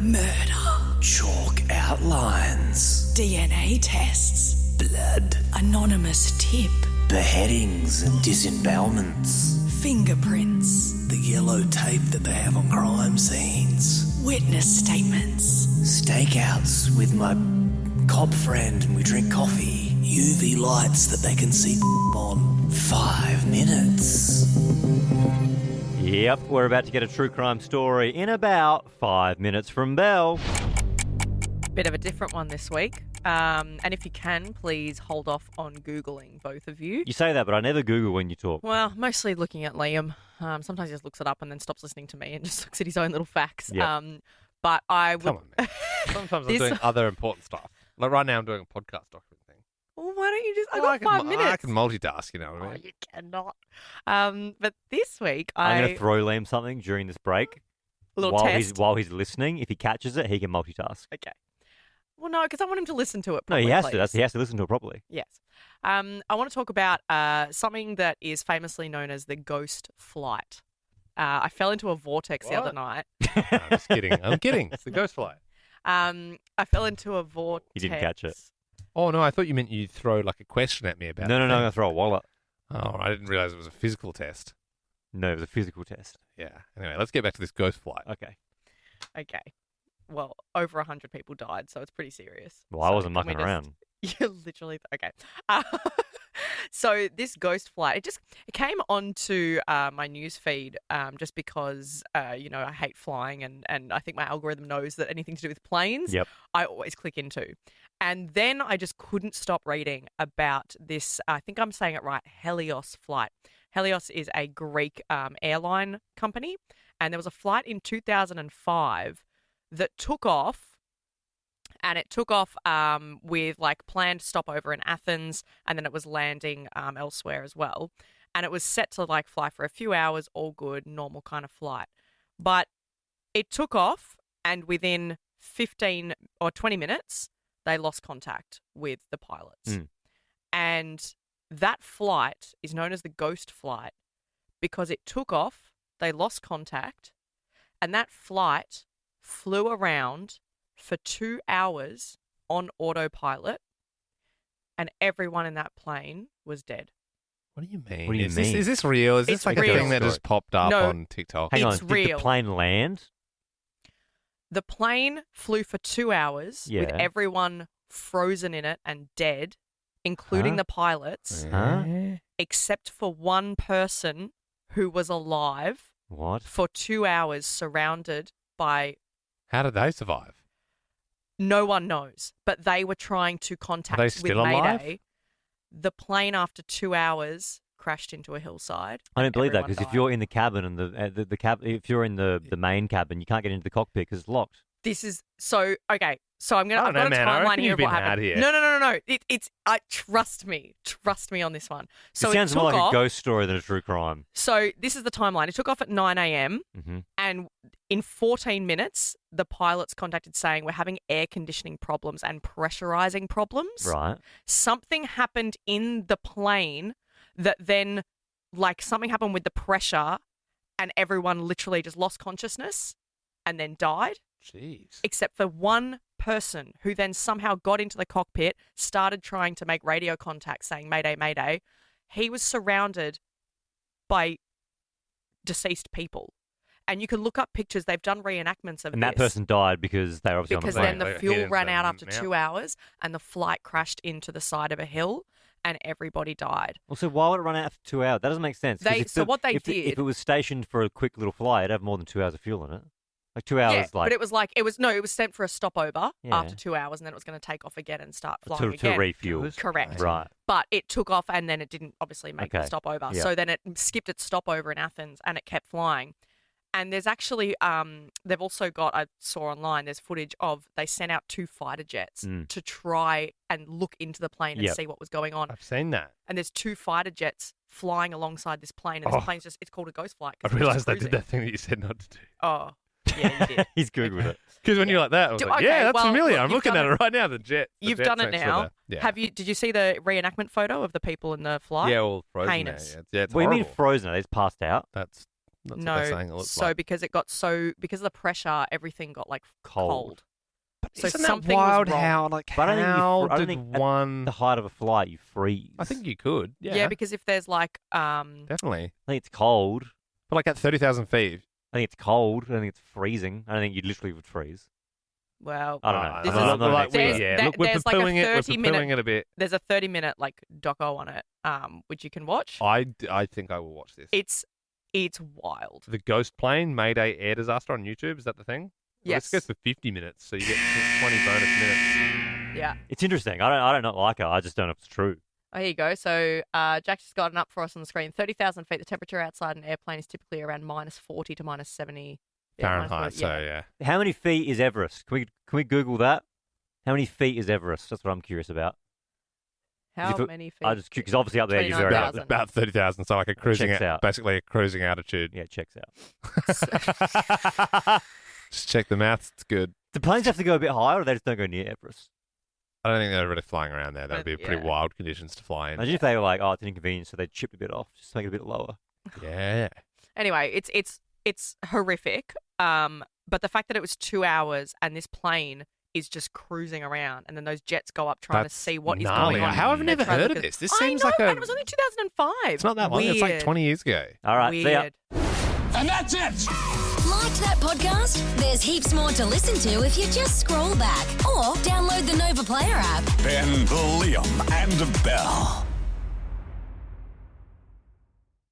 Murder. Chalk outlines. DNA tests. Blood. Anonymous tip. Beheadings and disembowelments. Fingerprints. The yellow tape that they have on crime scenes. Witness statements. Stakeouts with my cop friend and we drink coffee. UV lights that they can see on. 5 minutes. Yep, we're about to get a true crime story in about 5 minutes from Belle. Bit of a different one this week. And if you can, please hold off on Googling, both of you. You say that, but I never Google when you talk. Well, mostly looking at Liam. Sometimes he just looks it up and then stops listening to me and just looks at his own little facts. Yep. But I would... Come on, man. Sometimes I'm doing other important stuff. Like right now I'm doing a podcast document thing. Well, why don't you just... Well, I've got 5 minutes. I can multitask, you know what I mean? Oh, you cannot. But this week, I'm going to throw Liam something during this break. A little test. While he's listening. If he catches it, he can multitask. Okay. Well, no, because I want him to listen to it No, properly. he has please. to. He has to listen to it properly. Yes. I want to talk about something that is famously known as the ghost flight. I fell into a vortex the other night. No, I'm just kidding. I'm kidding. It's the ghost flight. I fell into a vortex. He didn't catch it. Oh, no, I thought you meant you'd throw like a question at me about No, the I'm thing. going to throw a wallet. Oh, I didn't realise it was a physical test. No, it was a physical test. Yeah. Anyway, let's get back to this ghost flight. Okay. Okay. Well, over 100 people died, so it's pretty serious. Well, I So wasn't can we mucking around. You're literally... Okay. So this ghost flight, it came onto my news feed just because, I hate flying and I think my algorithm knows that anything to do with planes, Yep. I always click into. And then I just couldn't stop reading about this, I think I'm saying it right, Helios flight. Helios is a Greek airline company, and there was a flight in 2005 that took off. And it took off with like planned stopover in Athens, and then it was landing elsewhere as well. And it was set to like fly for a few hours, all good, normal kind of flight. But it took off, and within 15 or 20 minutes, they lost contact with the pilots. Mm. And that flight is known as the ghost flight because it took off, they lost contact, and that flight flew around for 2 hours on autopilot, and everyone in that plane was dead. What do you mean? What do you mean? Is this real? Is this It's like real. a thing that just popped up No. on TikTok? Hang It's on, did real. the plane land? The plane flew for 2 hours with Yeah. everyone frozen in it and dead, including Huh? the pilots, Huh? except for one person who was alive What? for 2 hours surrounded by How did they survive? no one knows, but they were trying to contact with still Mayday. alive? The plane, after 2 hours, crashed into a hillside. I don't and believe that everyone because if died. you're in the cabin and the cab, if you're in the main cabin, you can't get into the cockpit because it's locked. This is so okay. So I've I got don't a know, man. I timeline reckon here you've of what been happened. out here. No. It's trust me on this one. So it sounds took more like off, a ghost story than a true crime. So this is the timeline. It took off at 9 a.m. Mm-hmm. and in 14 minutes, the pilots contacted saying we're having air conditioning problems and pressurizing problems. Right. Something happened in the plane that then, like, something happened with the pressure, and everyone literally just lost consciousness and then died. Jeez. Except for one person who then somehow got into the cockpit, started trying to make radio contact saying, Mayday, Mayday. He was surrounded by deceased people. And you can look up pictures. They've done reenactments of And this. that person died because they were obviously Because on the then plane. the Like, fuel hit ran into out them, after yeah. 2 hours and the flight crashed into the side of a hill and everybody died. Well, so why would it run out after 2 hours? That doesn't make sense. 'cause if What they if did... if it was stationed for a quick little flight, it'd have more than 2 hours of fuel in it. Like 2 hours, yeah, like but it was sent for a stopover Yeah. after 2 hours, and then it was going to take off again and start flying to again. refuel. Correct. Right. But it took off, and then it didn't obviously make the Okay. stopover. Yeah. So then it skipped its stopover in Athens, and it kept flying. And there's actually, they've also got, I saw online, there's footage of they sent out 2 fighter jets to try and look into the plane and Yep. see what was going on. I've seen that. And there's 2 fighter jets flying alongside this plane, and this Oh. plane's it's called a ghost flight. I 'cause it's just realised I did cruising. that thing that you said not to do. Oh, yeah, you did. He's Googled it. Because when you're like that, I was Do- like, okay, yeah, that's well, familiar. look, I'm you've looking done at it right now. The jet. the You've jet's done it next to now. the- Yeah. Did you see the reenactment photo of the people in the flight? Yeah, all frozen Heinous. there. Yeah, it's What do you mean horrible. frozen? They just passed out. That's That's no. what they're saying it looks so like. because of the pressure, everything got like cold. So Isn't that something wild was wrong. how, like, But I don't think how I don't did think at one... the height of a flight, you freeze. I think you could, yeah. Yeah, because if there's like Definitely. I think it's cold. But like at 30,000 feet, I think it's cold. I think it's freezing. I don't think you literally would freeze. well, I don't know. This I'm is- not an like, expert. There's- look, we're there's like a poo-pooing it. We're 30-minute poo-pooing it a bit. there's a 30-minute like doco on it, which you can watch. I think I will watch this. It's wild. The ghost plane Mayday air disaster on YouTube. Is that the thing? Well, Yes. this goes for 50 minutes, so you get 20 bonus minutes. Yeah. It's interesting. I don't not like it. I just don't know if it's true. Oh, here you go. So Jack's just gotten up for us on the screen. 30,000 feet. The temperature outside an airplane is typically around -40 to -70 Fahrenheit. -40, So yeah. How many feet is Everest? Can we Google that? How many feet is Everest? That's what I'm curious about. How if it- many feet? I just because obviously up there you're very 29,000. About 30,000, so like a cruising Checks out. basically a cruising altitude. yeah, it checks out. Just check the maths. It's good. Do planes have to go a bit higher, or they just don't go near Everest? I don't think they're really flying around there. That would be But, pretty yeah. wild conditions to fly in. Imagine if they were like, oh, it's an inconvenience, so they chipped a bit off, just to make it a bit lower. Yeah. Anyway, it's horrific. But the fact that it was 2 hours and this plane is just cruising around, and then those jets go up trying That's to see what is gnarly. going on. How have I They never try to heard look of at- this? This I seems know, like man, it was only 2005. It's not that long. It's like Weird. 20 years ago. All right, see ya. Weird. And that's it. Liked that podcast? There's heaps more to listen to if you just scroll back or download the Nova Player app. Ben, Liam, and Belle.